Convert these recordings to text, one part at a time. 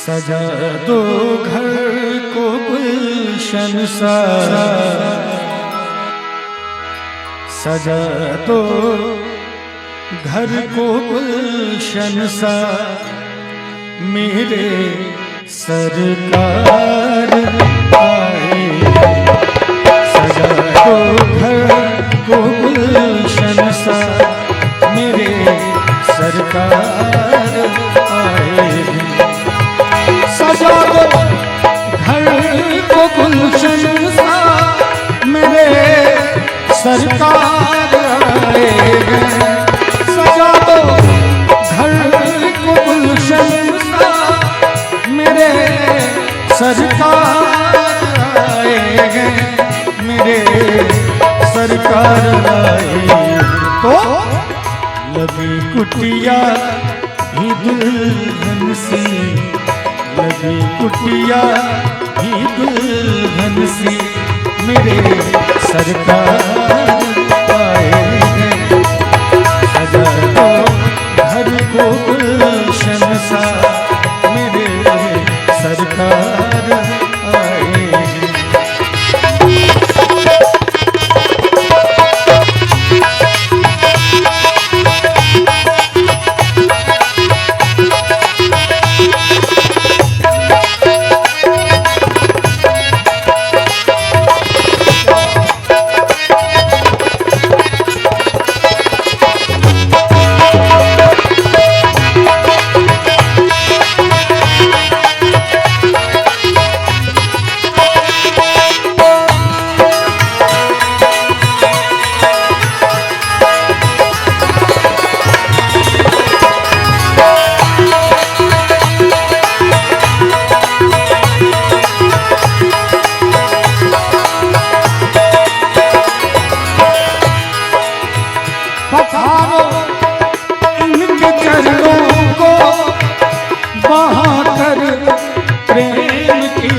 सजा दो घर को गुलशन सा, सजा दो घर को गुलशन सा, मेरे सरकार आए। सजा दो घर को गुलशन सा, मेरे सरकार आए। सजा दो घर को गुलशन सा, मेरे सरकार आए। सजा दो घर को गुलशन सा, मेरे सरकार आए। मेरे सरकार आए तो लगी कुटिया ही दुल्हन सी, लगी कुटिया ही दुल्हन सी, मेरे सरकार आए। सजा दो घर को गुलशन सा, मेरे सरकार आए। पधारो इनके चरणों को बहाकर प्रेम की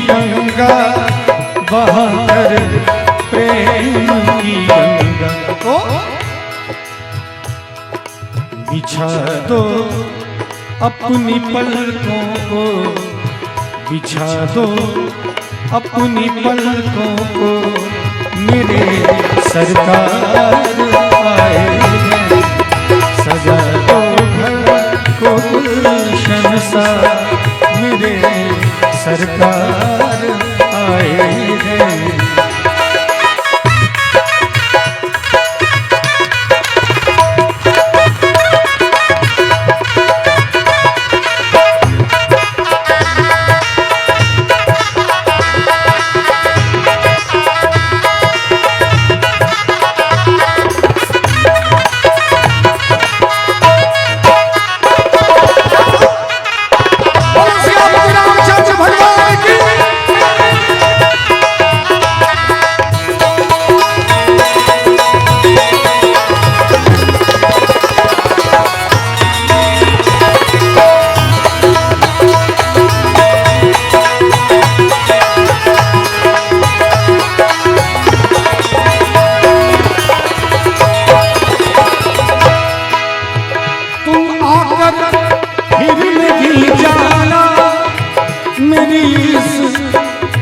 गंगा, बहाकर प्रेम की गंगा को बिछा दो अपनी पलकों को, बिछा दो अपनी पलकों को, मेरे सरकार आए। सजा दो घर को गुलशन सा, मेरे सरकार आए हैं।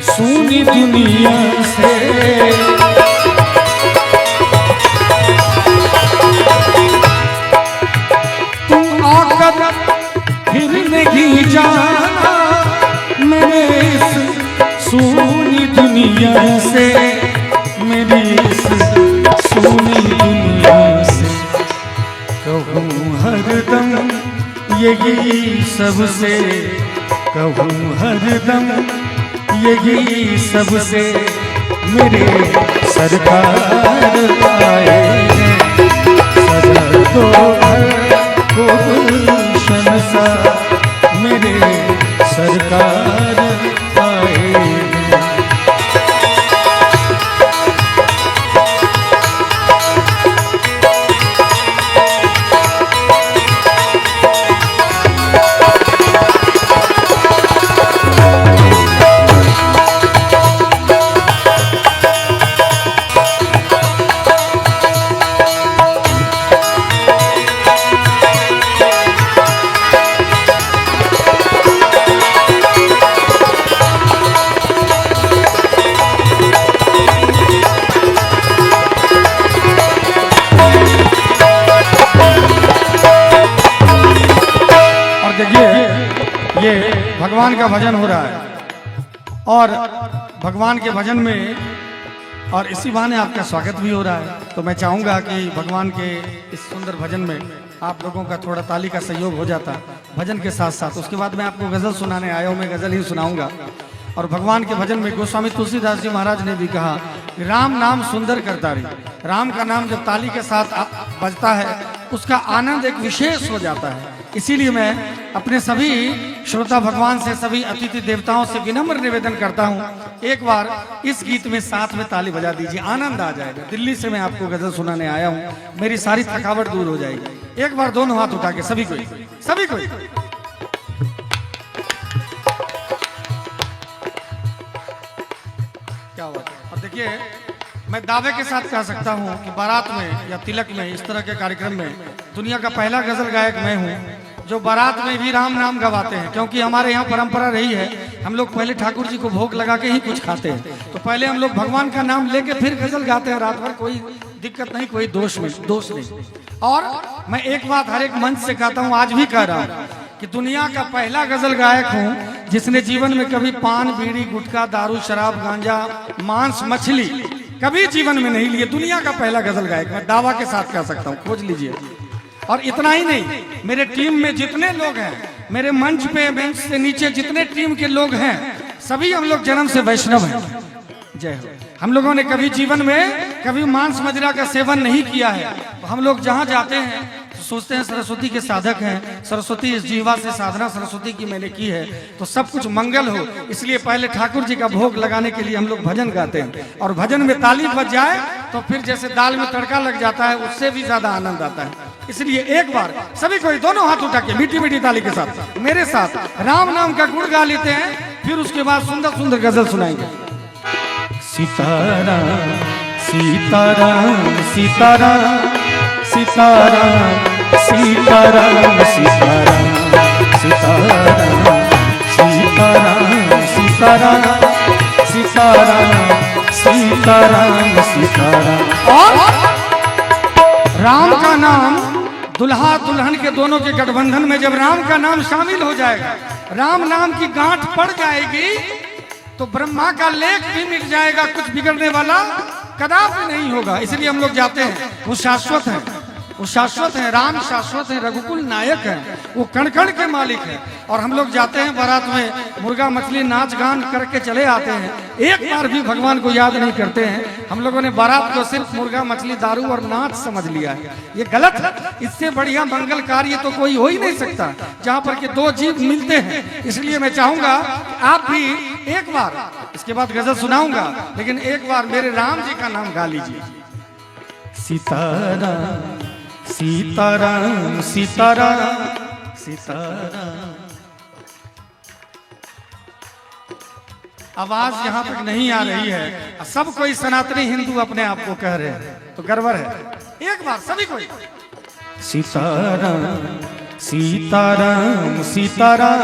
सुनी दुनिया से तुम आकर फिर नहीं जाना, मेरे इस सुनी दुनिया से, मेरी इस सुनी दुनिया से। कहूँ हरदम यही सबसे, कहूँ हरदम यही सबसे, मेरे सरकार आए। सजा दो घर को गुलशन सा, मेरे और देखिए ये भगवान का भजन हो रहा है और भगवान के भजन में और इसी बहाने आपका स्वागत भी हो रहा है। तो मैं चाहूँगा कि भगवान के इस सुंदर भजन में आप लोगों का थोड़ा ताली का सहयोग हो जाता भजन के साथ साथ। उसके बाद मैं आपको गज़ल सुनाने आया हूँ, मैं गज़ल ही सुनाऊंगा। और भगवान के भजन में गोस्वामी तुलसीदास जी महाराज ने भी कहा कि राम नाम सुंदर करता रही। राम का नाम जब ताली के साथ बजता है उसका आनंद एक विशेष हो जाता है। इसीलिए मैं अपने सभी श्रोता भगवान से, सभी अतिथि देवताओं से विनम्र निवेदन करता हूँ, एक बार इस गीत में साथ में ताली बजा दीजिए, आनंद आ जाएगा। दिल्ली से मैं आपको गजल सुनाने आया हूँ, मेरी सारी थकावट दूर हो जाएगी। एक बार दोनों हाथ उठा के सभी कोई क्या हुआ। और देखिए मैं दावे के साथ कह सकता हूँ कि बारात में या तिलक में, इस तरह के कार्यक्रम में दुनिया का पहला गजल गायक मैं हूँ जो बारात में भी राम नाम गवाते हैं। क्योंकि हमारे यहाँ परंपरा रही है, हम लोग पहले ठाकुर जी को भोग लगा के ही कुछ खाते हैं। तो पहले हम लोग भगवान का नाम लेके फिर गजल गाते हैं रात भर, कोई दिक्कत नहीं, कोई दोष नहीं। और मैं एक बात हर एक मंच से कहता हूँ, आज भी कह रहा हूँ कि दुनिया का पहला गजल गायक हूँ जिसने जीवन में कभी पान, बीड़ी, गुटखा, दारू, शराब, गांजा, मांस, मछली कभी जीवन में नहीं लिए। दुनिया का पहला गजल गायक मैं दावा के साथ कह सकता हूँ, खोज लीजिए। और इतना ही नहीं, मेरे टीम में जितने लोग हैं, मेरे मंच पे, बेंच से नीचे जितने टीम के लोग हैं, सभी हम लोग जन्म से वैष्णव हैं। जय हो। हम लोगों ने कभी जीवन में कभी मांस मदिरा का सेवन नहीं किया है। तो हम लोग जहाँ जाते हैं तो सोचते हैं सरस्वती के साधक हैं, सरस्वती इस जीवा से साधना सरस्वती की मैंने की है तो सब कुछ मंगल हो। इसलिए पहले ठाकुर जी का भोग लगाने के लिए हम लोग भजन गाते हैं। और भजन में ताली बज जाए तो फिर जैसे दाल में तड़का लग जाता है, उससे भी ज्यादा आनंद आता है। इसलिए एक बार सभी कोई दोनों हाथ उठा के मीठी मीठी ताली के साथ मेरे साथ राम नाम का गुण गा लेते हैं, फिर उसके बाद सुंदर सुंदर गजल सुनाएंगे। सीताराम सीताराम सीताराम सीताराम सीताराम सीताराम सीताराम सीताराम सीताराम सीताराम सीताराम सीताराम। और राम का नाम दुल्हा दुल्हन के दोनों के गठबंधन में जब राम का नाम शामिल हो जाएगा, राम नाम की गांठ पड़ जाएगी तो ब्रह्मा का लेख भी मिट जाएगा, कुछ बिगड़ने वाला कदापि नहीं होगा। इसलिए हम लोग जाते हैं, वो शाश्वत है, वो शाश्वत है, राम शाश्वत है, रघुकुल नायक है, वो कण कण के मालिक है। और हम लोग जाते हैं बारात में, मुर्गा मछली नाच गान करके चले आते हैं, एक बार भी भगवान को याद नहीं करते हैं। हम लोगों ने बारात को सिर्फ मुर्गा मछली दारू और नाच समझ लिया है, ये गलत है। इससे बढ़िया मंगल कार्य तो कोई हो ही नहीं सकता जहाँ पर के दो जीव मिलते हैं। इसलिए मैं चाहूंगा आप भी एक बार, इसके बाद गजल सुनाऊंगा, लेकिन एक बार मेरे राम जी का नाम गा लीजिए। सीताराम सीताराम सीताराम सीताराम। आवाज यहाँ तक नहीं आ रही है, सब कोई सनातनी हिंदू अपने आप को कह रहे हैं, तो गर्व है। एक बार सभी कोई सीताराम सीताराम सीताराम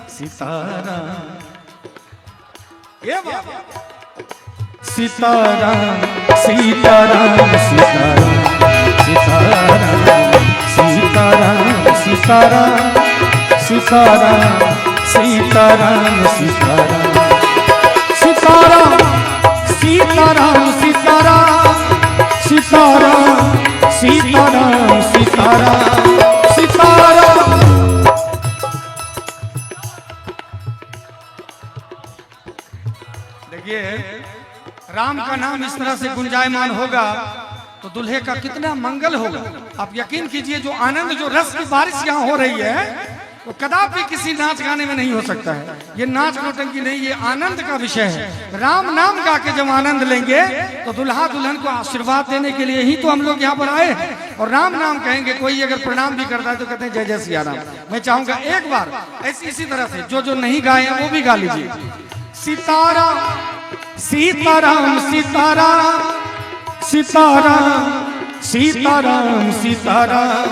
सीताराम। ये सीताराम सीताराम सीताराम सीताराम सीताराम सीताराम सीताराम सीताराम सीताराम सीताराम सीताराम सीताराम सीताराम सीताराम सीताराम सीताराम। देखिए राम का नाम इस तरह से गुंजायमान होगा तो दूल्हे का कितना मंगल होगा। आप यकीन कीजिए, जो आनंद, जो रस की बारिश यहाँ हो रही है वो कदापि किसी नाच गाने में नहीं हो सकता है। ये नाच नौटंकी नहीं, ये आनंद का विषय है। राम नाम गा के जब आनंद लेंगे तो दुल्हा दुल्हन को आशीर्वाद देने के लिए ही तो हम लोग यहाँ पर आए हैं। और राम नाम कहेंगे, कोई अगर प्रणाम भी करता है तो कहते हैं जय जय सिया राम। मैं चाहूंगा एक बार ऐसी इसी तरह से जो नहीं गाए हैं वो भी गा लीजिए। सीताराम सीताराम सीताराम सीताराम सीताराम सीताराम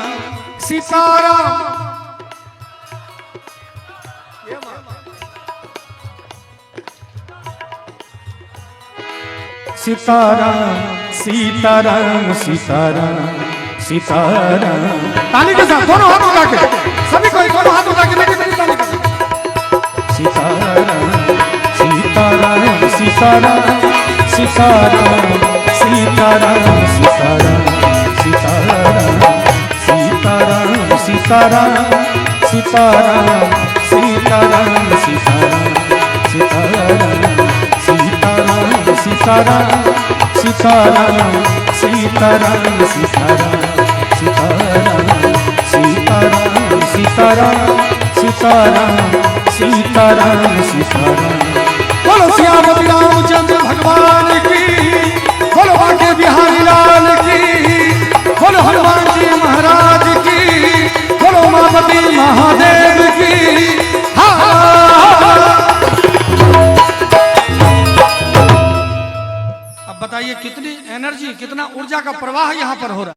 सीताराम। सीताराम सीताराम सीताराम सीताराम। ताली के साथ दोनों हाथ उठा के सभी कोई दोनों हाथ उठा के सीताराम सीताराम सीताराम सीताराम सीताराम सीताराम सीताराम सीताराम सीताराम सीताराम सीताराम सीताराम सीताराम सीताराम सीताराम सीताराम सीताराम सीताराम सीताराम। बोलो श्यामती रामचंद्र भगवान की, बोलो बांके बिहारी लाल की, बोलो हनुमान जी महाराज की, बोलो उमापति महादेव की। अब बताइए कितनी एनर्जी, कितना ऊर्जा का प्रवाह यहाँ पर हो रहा है।